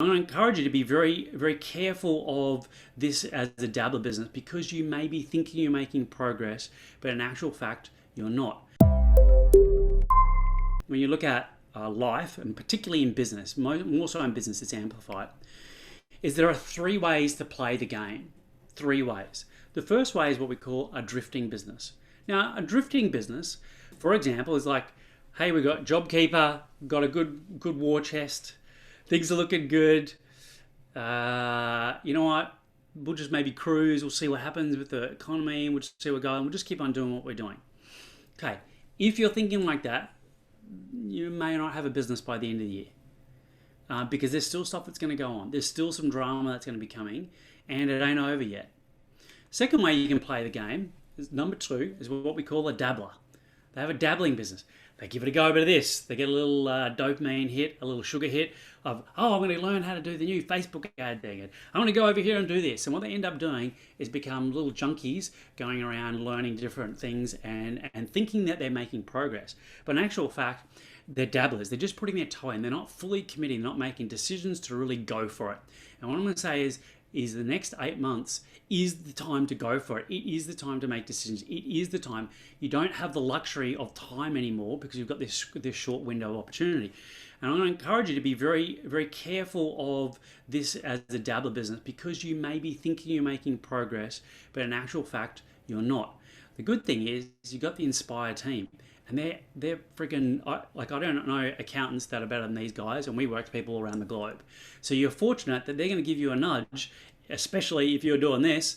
I'm going to encourage you to be very, very careful of this as a dabbler business, because you may be thinking you're making progress, but in actual fact, you're not. When you look at life, and particularly in business, more so in business, it's amplified, is there are three ways to play the game. Three ways. The first way is what we call a drifting business. Now, a drifting business, for example, is like, hey, we got JobKeeper, got a good war chest, things are looking good. You know what? We'll just maybe cruise. We'll see what happens with the economy. We'll just see where we're going. We'll just keep on doing what we're doing. Okay. If you're thinking like that, you may not have a business by the end of the year, because there's still stuff that's going to go on. There's still some drama that's going to be coming, and it ain't over yet. Second way you can play the game is number two, is what we call a dabbler. They have a dabbling business. They give it a go, a bit of this. They get a little dopamine hit, a little sugar hit of, oh, I'm going to learn how to do the new Facebook ad thing. And I'm going to go over here and do this. And what they end up doing is become little junkies going around learning different things and thinking that they're making progress. But in actual fact, they're dabblers. They're just putting their toe in. They're not fully committing, not making decisions to really go for it. And what I'm going to say is the next 8 months is the time to go for it. It is the time to make decisions. It is the time. You don't have the luxury of time anymore because you've got this short window of opportunity. And I'm going to encourage you to be very, very careful of this as a dabbler business, because you may be thinking you're making progress, but in actual fact, you're not. The good thing is you've got the Inspire team. And they're freaking, like, I don't know accountants that are better than these guys, and we work with people around the globe. So you're fortunate that they're going to give you a nudge, especially if you're doing this,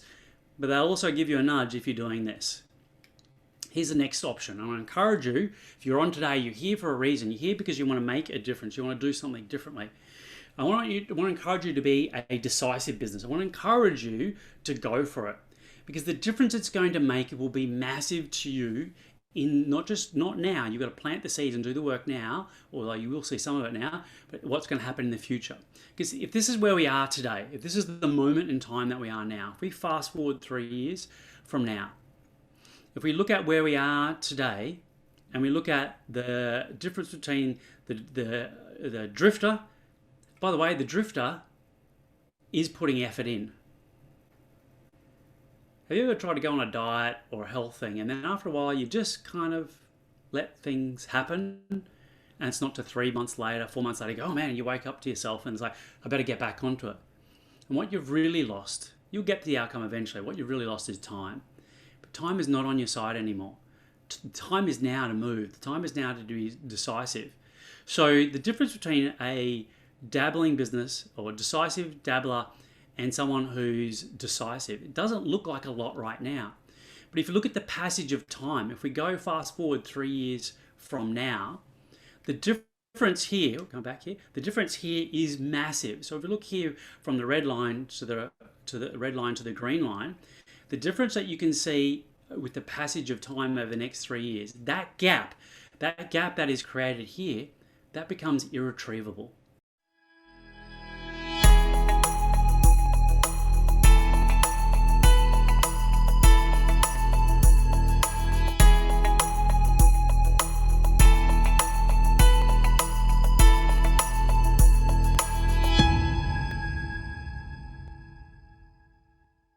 but they'll also give you a nudge if you're doing this. Here's the next option. I'm going to encourage you, if you're on today, you're here for a reason. You're here because you want to make a difference. You want to do something differently. I want to encourage you to be a decisive business. I want to encourage you to go for it, because the difference it's going to make will be massive to you. Not now, you've got to plant the seeds and do the work now, although you will see some of it now, but what's going to happen in the future. Because if this is where we are today, if this is the moment in time that we are now, if we fast forward 3 years from now, if we look at where we are today and we look at the difference between the drifter, by the way, the drifter is putting effort in. Have you ever tried to go on a diet or a health thing, and then after a while you just kind of let things happen, and it's not to 3 months later, 4 months later, you go, oh man, you wake up to yourself and it's like, I better get back onto it. And what you've really lost, you'll get to the outcome eventually, what you've really lost is time. But time is not on your side anymore. Time is now to move. The time is now to be decisive. So the difference between a dabbling business or a decisive dabbler and someone who's decisive, it doesn't look like a lot right now. But if you look at the passage of time, if we go fast forward 3 years from now, the difference here, we'll come back here, the difference here is massive. So if you look here from the red line to the red line to the green line, the difference that you can see with the passage of time over the next 3 years, that gap that is created here, that becomes irretrievable.